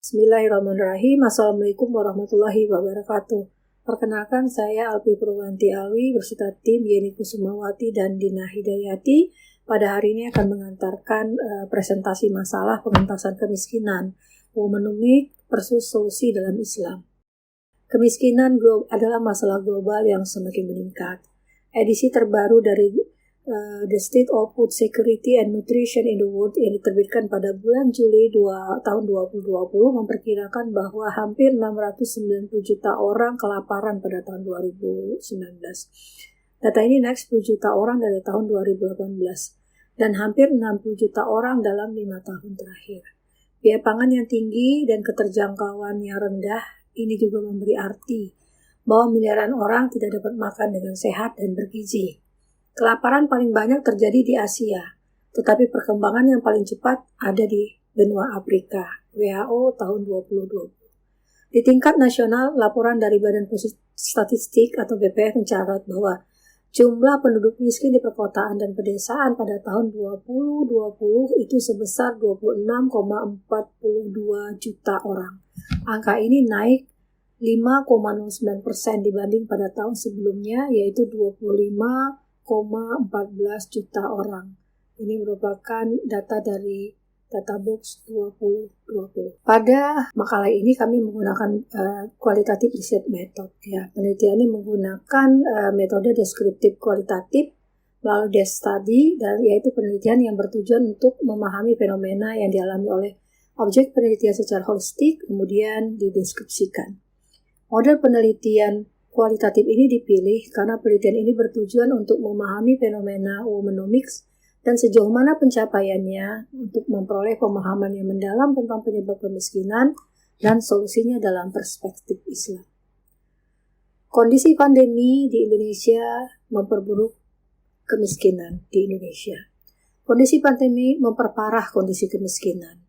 Bismillahirrahmanirrahim. Assalamualaikum warahmatullahi wabarakatuh. Perkenalkan, saya Alpi Purwanti Alwi berserta tim Yeni Kusumawati dan Dina Hidayati. Pada hari ini akan mengantarkan presentasi masalah pengentasan kemiskinan, womenomics versus solusi dalam Islam. Kemiskinan adalah masalah global yang semakin meningkat. Edisi terbaru dari The State of Food Security and Nutrition in the World yang diterbitkan pada bulan Juli tahun 2020 memperkirakan bahwa hampir 690 juta orang kelaparan pada tahun 2019. Data ini naik 10 juta orang dari tahun 2018 dan hampir 60 juta orang dalam 5 tahun terakhir. Biaya pangan yang tinggi dan keterjangkauan yang rendah ini juga memberi arti bahwa miliaran orang tidak dapat makan dengan sehat dan bergizi. Kelaparan paling banyak terjadi di Asia, tetapi perkembangan yang paling cepat ada di benua Afrika, WHO tahun 2020. Di tingkat nasional, laporan dari Badan Pusat Statistik atau BPS mencatat bahwa jumlah penduduk miskin di perkotaan dan pedesaan pada tahun 2020 itu sebesar 26,42 juta orang. Angka ini naik 5,09% dibanding pada tahun sebelumnya, yaitu 25,14 juta orang. Ini merupakan data dari Databox 2020. Pada makalah ini kami menggunakan qualitative research method. Penelitian ini menggunakan metode deskriptif kualitatif melalui desk study, dan yaitu penelitian yang bertujuan untuk memahami fenomena yang dialami oleh objek penelitian secara holistik, kemudian dideskripsikan. Model penelitian kualitatif ini dipilih karena penelitian ini bertujuan untuk memahami fenomena womenomics dan sejauh mana pencapaiannya untuk memperoleh pemahaman yang mendalam tentang penyebab kemiskinan dan solusinya dalam perspektif Islam. Kondisi pandemi di Indonesia memperburuk kemiskinan di Indonesia. Kondisi pandemi memperparah kondisi kemiskinan.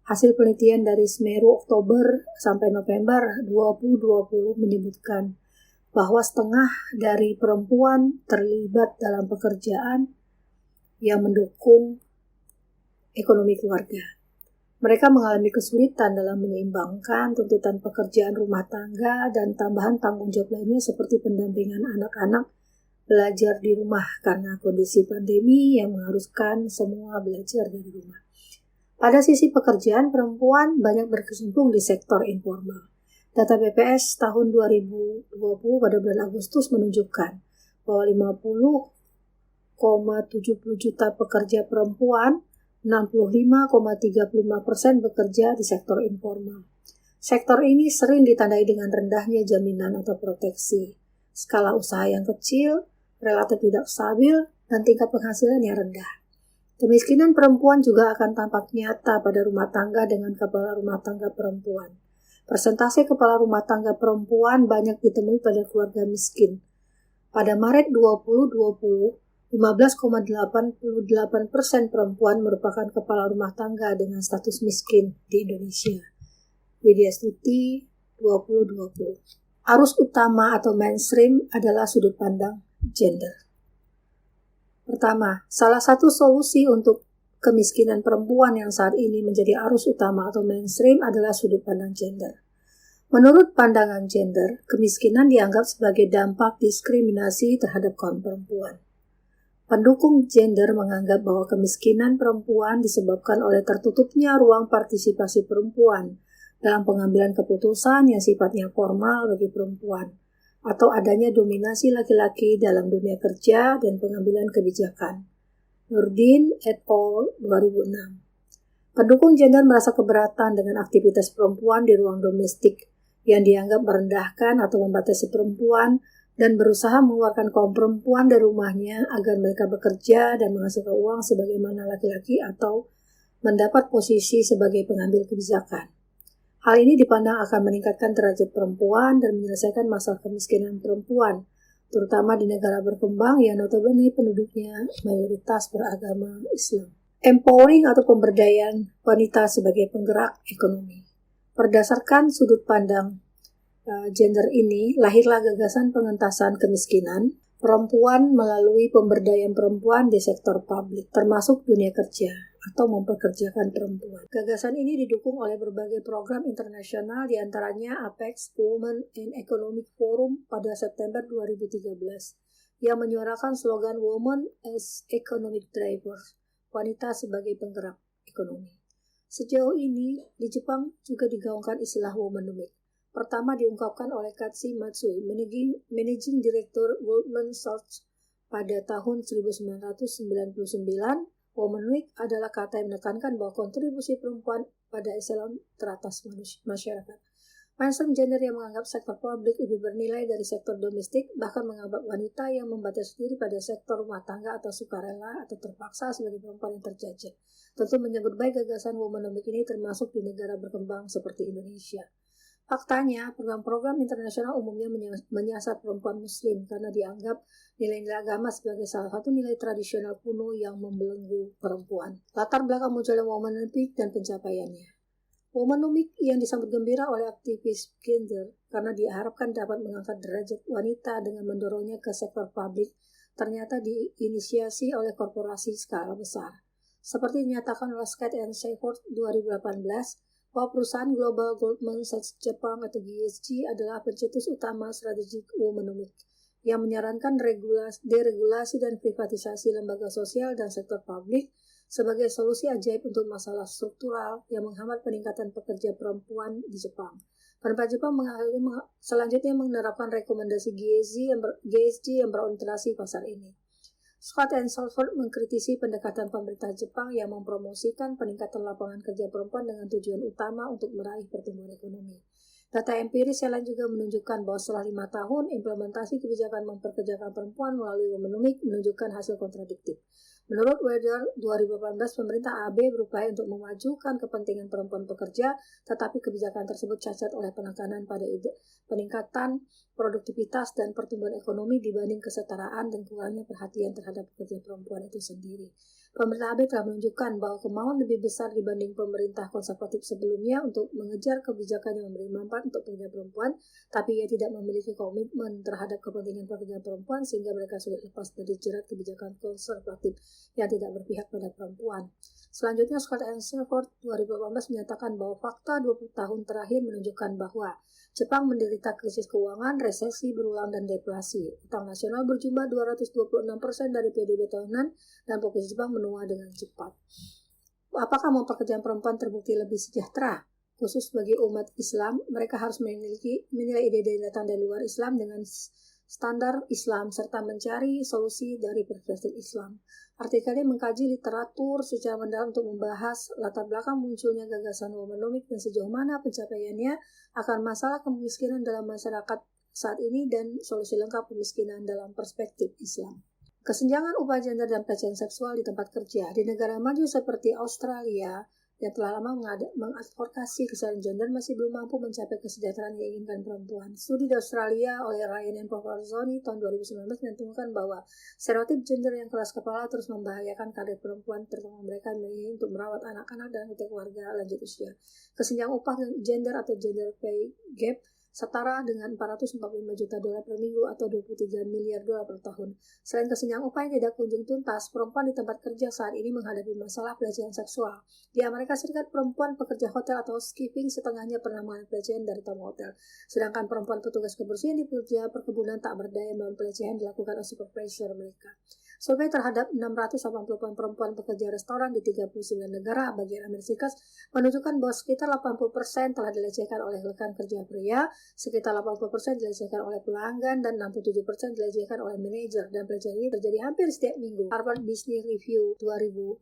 Hasil penelitian dari Semeru Oktober sampai November 2020 menyebutkan bahwa setengah dari perempuan terlibat dalam pekerjaan yang mendukung ekonomi keluarga. Mereka mengalami kesulitan dalam menyeimbangkan tuntutan pekerjaan rumah tangga dan tambahan tanggung jawab lainnya seperti pendampingan anak-anak belajar di rumah karena kondisi pandemi yang mengharuskan semua belajar dari rumah. Pada sisi pekerjaan, perempuan banyak berkecimpung di sektor informal. Data BPS tahun 2020 pada bulan Agustus menunjukkan bahwa 50,70 juta pekerja perempuan, 65,35% bekerja di sektor informal. Sektor ini sering ditandai dengan rendahnya jaminan atau proteksi, skala usaha yang kecil, relatif tidak stabil, dan tingkat penghasilan yang rendah. Kemiskinan perempuan juga akan tampak nyata pada rumah tangga dengan kepala rumah tangga perempuan. Persentase kepala rumah tangga perempuan banyak ditemui pada keluarga miskin. Pada Maret 2020, 15,88% perempuan merupakan kepala rumah tangga dengan status miskin di Indonesia. Widya Stuti 2020. Arus utama atau mainstream adalah sudut pandang gender. Pertama, salah satu solusi untuk kemiskinan perempuan yang saat ini menjadi arus utama atau mainstream adalah sudut pandang gender. Menurut pandangan gender, kemiskinan dianggap sebagai dampak diskriminasi terhadap kaum perempuan. Pendukung gender menganggap bahwa kemiskinan perempuan disebabkan oleh tertutupnya ruang partisipasi perempuan dalam pengambilan keputusan yang sifatnya formal bagi perempuan, atau adanya dominasi laki-laki dalam dunia kerja dan pengambilan kebijakan. Nurdin et al. 2006. Pendukung gender merasa keberatan dengan aktivitas perempuan di ruang domestik yang dianggap merendahkan atau membatasi perempuan dan berusaha mengeluarkan kaum perempuan dari rumahnya agar mereka bekerja dan menghasilkan uang sebagaimana laki-laki atau mendapat posisi sebagai pengambil kebijakan. Hal ini dipandang akan meningkatkan derajat perempuan dan menyelesaikan masalah kemiskinan perempuan, terutama di negara berkembang yang notabene penduduknya mayoritas beragama Islam. Empowering atau pemberdayaan wanita sebagai penggerak ekonomi. Berdasarkan sudut pandang gender ini, lahirlah gagasan pengentasan kemiskinan perempuan melalui pemberdayaan perempuan di sektor publik, termasuk dunia kerja, atau mempekerjakan perempuan. Gagasan ini didukung oleh berbagai program internasional, diantaranya Apex Women and Economic Forum pada September 2013 yang menyuarakan slogan Women as Economic Drivers, wanita sebagai penggerak ekonomi. Sejauh ini, di Jepang juga digaungkan istilah womanomics. Pertama diungkapkan oleh Katsi Matsui, Managing Director Goldman Sachs pada tahun 1999. Womanomics adalah kata yang menekankan bahwa kontribusi perempuan pada eselon teratas masyarakat. Mainstream gender yang menganggap sektor publik lebih bernilai dari sektor domestik, bahkan menganggap wanita yang membatasi diri pada sektor rumah tangga atau sukarela atau terpaksa sebagai perempuan yang terjajah. Tentu menyebut baik gagasan womanomics ini termasuk di negara berkembang seperti Indonesia. Faktanya, program-program internasional umumnya menyasar perempuan muslim karena dianggap nilai-nilai agama sebagai salah satu nilai tradisional kuno yang membelenggu perempuan. Latar belakang munculnya womanomics dan pencapaiannya. Womanomics yang disambut gembira oleh aktivis gender karena diharapkan dapat mengangkat derajat wanita dengan mendorongnya ke sektor publik, ternyata diinisiasi oleh korporasi skala besar. Seperti dinyatakan oleh Skate and Shepard 2018, bahwa perusahaan global Goldman Sachs Jepang atau GSG adalah pencetus utama strategik womanomics yang menyarankan deregulasi dan privatisasi lembaga sosial dan sektor publik sebagai solusi ajaib untuk masalah struktural yang menghambat peningkatan pekerja perempuan di Jepang. Pemerintah Jepang selanjutnya menerapkan rekomendasi GSG yang berorientasi pasar ini. Scott and Salford mengkritisi pendekatan pemerintah Jepang yang mempromosikan peningkatan lapangan kerja perempuan dengan tujuan utama untuk meraih pertumbuhan ekonomi. Data empiris yang lain juga menunjukkan bahwa setelah 5 tahun, implementasi kebijakan memperkerjakan perempuan melalui womanomics menunjukkan hasil kontradiktif. Menurut Weather 2018, pemerintah AB berupaya untuk memajukan kepentingan perempuan pekerja, tetapi kebijakan tersebut cacat oleh penekanan pada peningkatan produktivitas dan pertumbuhan ekonomi dibanding kesetaraan dan kurangnya perhatian terhadap pekerja perempuan itu sendiri. Pemerintah AB telah menunjukkan bahwa kemauan lebih besar dibanding pemerintah konservatif sebelumnya untuk mengejar kebijakan yang memberi manfaat untuk pekerja perempuan, tapi ia tidak memiliki komitmen terhadap kepentingan pekerja perempuan sehingga mereka sulit lepas dari jerat kebijakan konservatif yang tidak berpihak pada perempuan. Selanjutnya, Scott and Shepard 2018 menyatakan bahwa fakta 20 tahun terakhir menunjukkan bahwa Jepang menderita krisis keuangan, resesi berulang, dan deflasi. Utang nasional berjumlah 226% dari PDB tahunan dan populasi Jepang menua dengan cepat. Apakah pekerjaan perempuan terbukti lebih sejahtera? Khusus bagi umat Islam, mereka harus menilai ide-ide datang dari luar Islam dengan standar Islam serta mencari solusi dari perspektif Islam. Artikelnya mengkaji literatur secara mendalam untuk membahas latar belakang munculnya gagasan womanomics dan sejauh mana pencapaiannya akan masalah kemiskinan dalam masyarakat saat ini dan solusi lengkap kemiskinan dalam perspektif Islam. Kesenjangan upah gender dan pelecehan seksual di tempat kerja. Di negara maju seperti Australia yang telah lama mengadvokasi kesadaran gender masih belum mampu mencapai kesejahteraan yang diinginkan perempuan. Studi di Australia oleh Ryan and Pavazzoni tahun 2019 menentukan bahwa stereotip gender yang keras kepala terus membahayakan karir perempuan, terutama mereka yang untuk merawat anak-anak dan keluarga lanjut usia. Kesenjangan upah gender atau gender pay gap setara dengan 445 juta dolar per minggu atau 23 miliar dolar per tahun. Selain kesenjangan upah yang tidak kunjung tuntas, perempuan di tempat kerja saat ini menghadapi masalah pelecehan seksual. Di Amerika Serikat, perempuan pekerja hotel atau housekeeping setengahnya pernah mengalami pelecehan dari tamu hotel. Sedangkan perempuan petugas kebersihan di pekerja perkebunan tak berdaya melawan pelecehan dilakukan oleh supervisor mereka. Survei terhadap 688 perempuan pekerja restoran di 39 negara bagian Amerika Serikat menunjukkan bahwa sekitar 80% telah dilecehkan oleh rekan kerja pria, sekitar 80% dilecehkan oleh pelanggan, dan 67% dilecehkan oleh manajer, dan pelecehan ini terjadi hampir setiap minggu. Harvard Business Review 2018.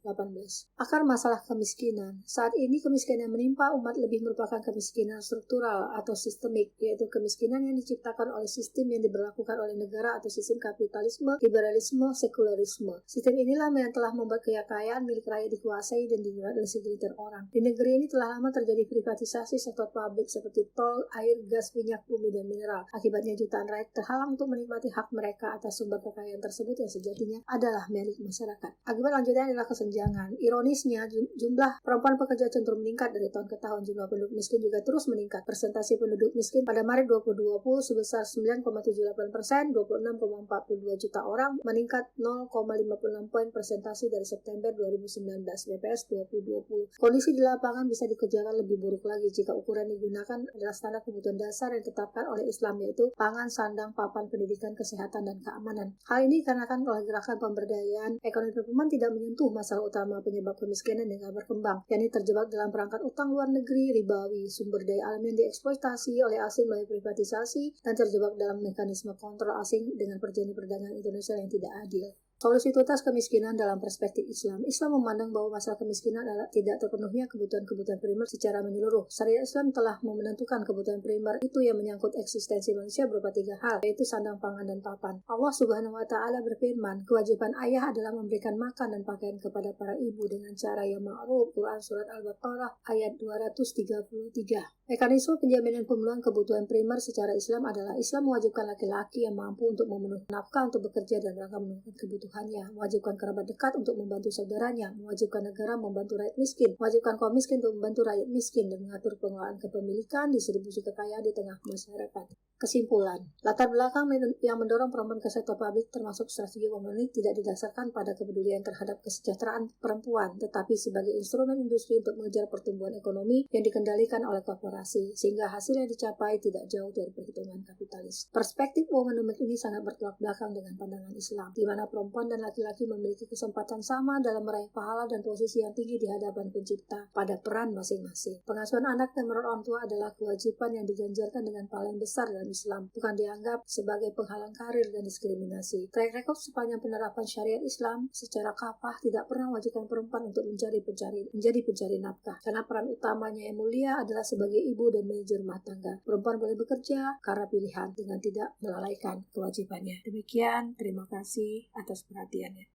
Akar masalah kemiskinan. Saat ini kemiskinan yang menimpa umat lebih merupakan kemiskinan struktural atau sistemik, yaitu kemiskinan yang diciptakan oleh sistem yang diberlakukan oleh negara atau sistem kapitalisme, liberalisme, sekularisme. Sistem inilah yang telah membuat kekayaan milik rakyat dikuasai dan dinikmati oleh segelintir orang. Di negeri ini telah lama terjadi privatisasi sektor publik seperti tol, air, gas, minyak, bumi, dan mineral. Akibatnya jutaan rakyat terhalang untuk menikmati hak mereka atas sumber kekayaan tersebut yang sejatinya adalah milik masyarakat. Akibat lanjutnya adalah kesenjangan. Ironisnya, jumlah perempuan pekerja cenderung meningkat dari tahun ke tahun. Jumlah penduduk miskin juga terus meningkat. Persentase penduduk miskin pada Maret 2020 sebesar 9,78%, 26,42 juta orang, meningkat 0,56 poin persentase dari September 2019 BPS 2020. Kondisi di lapangan bisa dikerjakan lebih buruk lagi jika ukuran digunakan adalah standar kebutuhan dasar yang ditetapkan oleh Islam, yaitu pangan, sandang, papan, pendidikan, kesehatan, dan keamanan. Hal ini dikarenakan oleh gerakan pemberdayaan ekonomi perempuan tidak menyentuh masalah utama penyebab kemiskinan dengan berkembang, yakni terjebak dalam perangkat utang luar negeri, ribawi, sumber daya alam yang dieksploitasi oleh asing melalui privatisasi, dan terjebak dalam mekanisme kontrol asing dengan perjanjian perdagangan internasional yang tidak adil. Solusi tuntas kemiskinan dalam perspektif Islam. Islam memandang bahwa masalah kemiskinan adalah tidak terpenuhnya kebutuhan-kebutuhan primer secara menyeluruh. Syariat Islam telah menentukan kebutuhan primer itu yang menyangkut eksistensi manusia berupa 3 hal, yaitu sandang, pangan, dan papan. Allah Subhanahu wa Ta'ala berfirman, kewajiban ayah adalah memberikan makan dan pakaian kepada para ibu dengan cara yang ma'ruf. Quran Surat Al-Baqarah ayat 233. Mekanisme penjaminan pemenuhan kebutuhan primer secara Islam adalah Islam mewajibkan laki-laki yang mampu untuk memenuhi nafkah untuk bekerja dan rangka memenuhi kebutuhannya, mewajibkan kerabat dekat untuk membantu saudaranya, mewajibkan negara membantu rakyat miskin, mewajibkan kaum miskin untuk membantu rakyat miskin, dan mengatur pengelolaan kepemilikan, distribusi kekayaan di tengah masyarakat. Kesimpulan, latar belakang yang mendorong perempuan ke sektor publik termasuk strategi komunis tidak didasarkan pada kepedulian terhadap kesejahteraan perempuan, tetapi sebagai instrumen industri untuk mengejar pertumbuhan ekonomi yang dikendalikan oleh korporasi, sehingga hasil yang dicapai tidak jauh dari perhitungan kapitalis. Perspektif womanomics ini sangat bertolak belakang dengan pandangan Islam, di mana perempuan dan laki-laki memiliki kesempatan sama dalam meraih pahala dan posisi yang tinggi di hadapan pencipta pada peran masing-masing. Pengasuhan anak dan merawat orang tua adalah kewajiban yang diganjarkan dengan pahala yang besar dalam Islam, bukan dianggap sebagai penghalang karir dan diskriminasi. Track record sepanjang penerapan syariat Islam secara kafah tidak pernah mewajibkan perempuan untuk menjadi pencari nafkah, karena peran utamanya yang mulia adalah sebagai ibu dan manajer rumah tangga. Perempuan boleh bekerja karena pilihan dengan tidak melalaikan kewajibannya. Demikian, terima kasih atas perhatiannya.